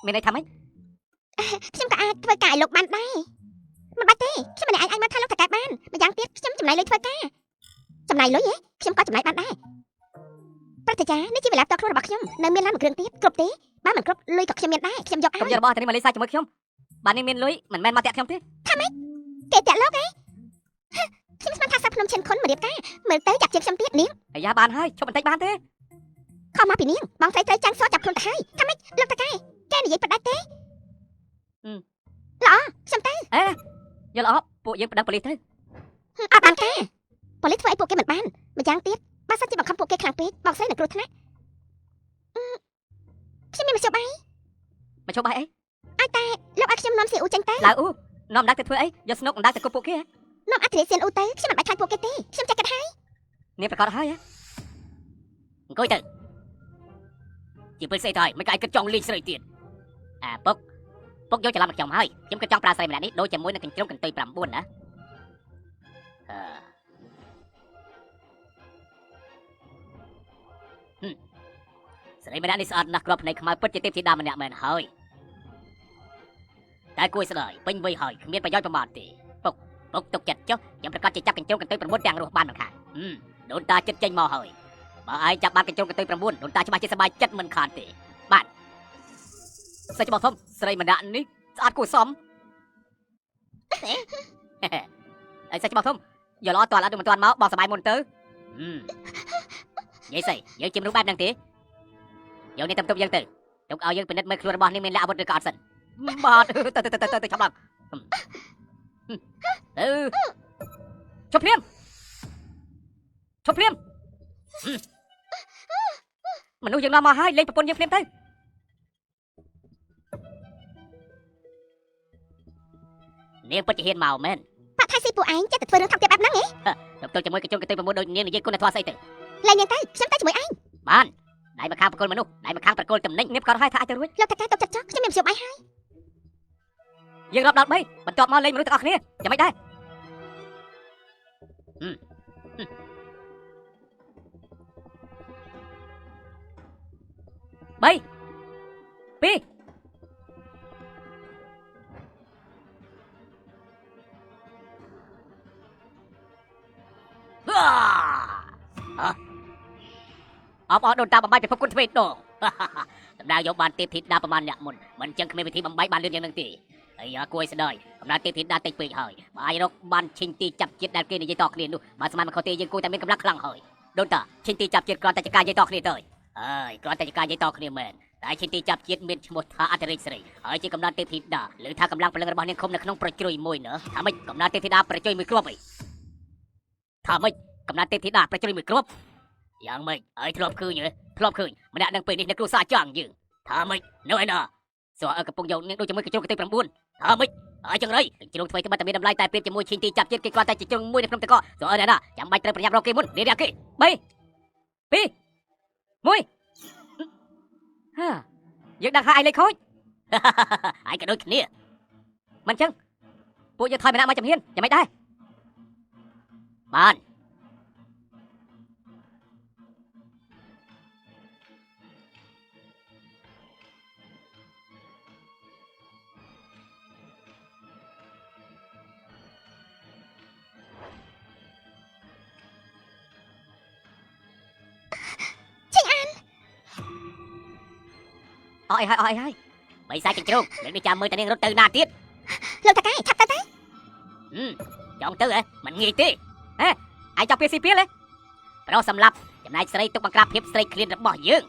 មានន័យថាម៉េច ខ្ញុំក៏អាចធ្វើការឲ្យលោកបានដែរមិនបាច់ទេខ្ញុំម្នាក់អាចមកថាលោកតកែបានម្យ៉ាងទៀតខ្ញុំចំណាយលុយធ្វើការចំណាយលុយហ៎ខ្ញុំក៏ចំណាយបានដែរព្រឹទ្ធាចារ្យនេះជាវិឡាផ្ទាល់ខ្លួនរបស់ខ្ញុំនៅមានឡានមួយគ្រឿងទៀតគ្រប់ទេបើមិនគ្រប់លុយក៏ខ្ញុំមានដែរខ្ញុំយកឲ្ កុំយករបស់ទៅនេះមកលេងសើចជាមួយខ្ញុំបាទនេះមានលុយមិនមែនមកតាក់ខ្ញុំទេ គេតាក់លោកហ៎ខ្ញុំស្មានថាសាប់ភ្នំឈិនខុនមករៀបការមើលទៅចាប់ជាខ្ញុំទៀតនាង អាយ៉ាបានហើយជប់បន្តិចបានទេ ខំមកពីនាងបងស្រីត្រូវចាំងសចាប់ខ្លួនទៅហើយថាម៉េចលោកតកែកែនិយាយប្រដាច់ទេល្អខ្ញុំទៅ អេយល់អត់ពួកយើងប្តឹងប៉ូលីសទៅ អត់បានការប៉ូលីសធ្វើឲ្យពួកគេមិនបានម្យ៉ាងទៀតបើសិនជាបង្ខំពួកគេខ្លាំងពេកបងស្រីនឹងគ្រោះថ្នាក់ខ្ញុំមានមធ្យោបាយ មកជប់បាយអី ឲ្យតែលោកឲ្យខ្ញុំនាំសៀអ៊ូចេញទៅ ឡៅអ៊ូនាំដាច់ទៅធ្វើអីយកស្នុកដាច់ទៅគប់ពួកគេ នាំអធិរាជសៀនអ៊ូទៅខ្ញុំមិនបាច់ខ្លាចពួកគេទេខ្ញុំចាក់កាត់ហើយ នេះប្រកាសហើយអង្គុយទៅជាពេលស្អីទៅហើយមិនកាយគិតចង់លេងស្រីទៀតអាពុកយកច្រឡំមកខ្ញុំហើយខ្ញុំគិតចង់ប្រើស្រីម្នាក់នេះដូចជាមួយនឹងកញ្ជ្រោងកន្ទុយ9ណាស្រីម្នាក់នេះស្អាតណាស់គ្រាប់ភ្នែកខ្មៅពិតជាទេពធីតាម្នាក់មែនហើយតែគួរស្ដាយពេញវ័យហើយគ្មានប្រយោជន៍ប្រមាណទេពុកទុកចិត្តចុះខ្ញុំប្រកាសជាចាប់កញ្ជ្រោងកន្ទុយ9ទាំងរស់បានមិនខានដូនតាចិត្តចេញមកហើយបើឯងចាប់បានកញ្ជ្រោងកន្ទុយ9ដូនតាច្បាស់ជាសប្បាយចិត្តមិនខានទេបាទសេចក្ដីធំស្រីម្នាក់នេះស្អាតគួរសមអីសេចក្ដីធំយល់អត់តើឥឡូវមិនទាន់មកបងសប្បាយមុនទៅនិយាយស្អីយើងជាមនុស្សបែបហ្នឹងទេយកនេះទៅយើងទៅទុកឲ្យយើងពិនិត្យមើលខ្លួនរបស់នេះមានលក្ខអាវុធឬក៏អត់សិនបាទទៅចាប់ឡើងទៅជប់ភ្លាមមនុស្សយើងនាំមកហើយលេងប្រពន្ធយើងភ្លាមទៅនាងពិតជាហ៊ានមកមែន បាក់ថៃស៊ីពួកឯងចេះតែធ្វើរឿងថោកទាបបែបហ្នឹងហ៎ ទៅទល់ជាមួយកញ្ជុងកន្ទុយ9ដូចនាងនិយាយគុណធម៌ស្អីទៅ លែងនាងទៅខ្ញុំទៅជាមួយឯង បានដៃមកខាងប្រគល់មនុស្សដៃមកខាងប្រគល់តំណែងនេះប្រកាសឲ្យថាអាចទៅរួច លោកតកែទុកចិត្តចុះខ្ញុំមានមធ្យោបាយហើយ យើងរាប់ដល់3បន្ទាប់មកលេងមនុស្សទាំងអស់គ្នាយ៉ាងម៉េចដែរ3 2 អបអរដូនតាបំបាយពិភពគុណទ្វេដងសម្ដៅយកបានទេពធីតាប្រមាណអ្នកមុនមិនចឹងគ្មានវិធីបំបាយបានលឿនយ៉ាងនឹងទេអាយ៉ាគួរឲ្យស្ដាយកំណត់ទេពធីតាតិចពេកហើយបើអាចរកបានឈិញទីចាប់ជាតិដែលគេនិយាយតគ្នានោះបើស្មានមិនខុសទេយើងគួរតែមានកម្លាំងខ្លាំងហើយដូនតាឈិញទីចាប់ជាតិគ្រាន់តែជាការនិយាយតគ្នាទៅហើយគ្រាន់តែជាការនិយាយតគ្នាមែនតែឈិញទីចាប់ជាតិមានឈ្មោះថាអធិរាជស្រីហើយជាកំណត់ទេពធីតាឬថាកម្លាំងព្រលឹងរបស់នាងឃុំនៅក្នុងប្រជ្រុយមួយណាថាម៉េចកំណត់ទេពធីតាប្រជ្រុយមួយគ្រាប់អីថាម៉េចកំណត់ទេពធីតាប្រជ្រុយមួយគ្រាប់យ៉ាងម៉េចហើយធ្លាប់ឃើញម្នាក់នឹងពេលនេះនៅគ្រួសារចាំងយើងថាម៉េចនៅឯណាសួរឲ្យកំពុងយកនាងដូចជាមួយកញ្ជ្រោងកន្ទុយ9ថាម៉េចហើយចឹងរៃកញ្ជ្រោងថ្មីតែមានតម្លៃតែប្រៀបជាមួយឈីងទីចាប់ជាតិគេគាត់តែជាជ្រុងមួយនៅក្នុងទឹកកកសួរឲ្យណាចាំបាច់ត្រូវប្រញាប់រកគេមុនរៀបគេ3 2 1យើងដឹងថាឯងលេខខូចឯងក៏ដូចគ្នាមិនចឹងពួកយើងថយម្នាក់មកចំហៀនយ៉ាងម៉េចដែរបានអស់អីហើយបីសាច់កញ្ជ្រោងនឹងនេះចាំមើលតានាងរត់ទៅណាទៀត លោកតកែឆាប់ទៅ ចង់ទៅហ៎មិនងាយទេហ៎ឯងចង់ពីស៊ីពីលហ៎ប្រុសសម្លាប់ចំណែកស្រីទុកបង្ក្រាបភាពស្រីឃ្លានរបស់យើង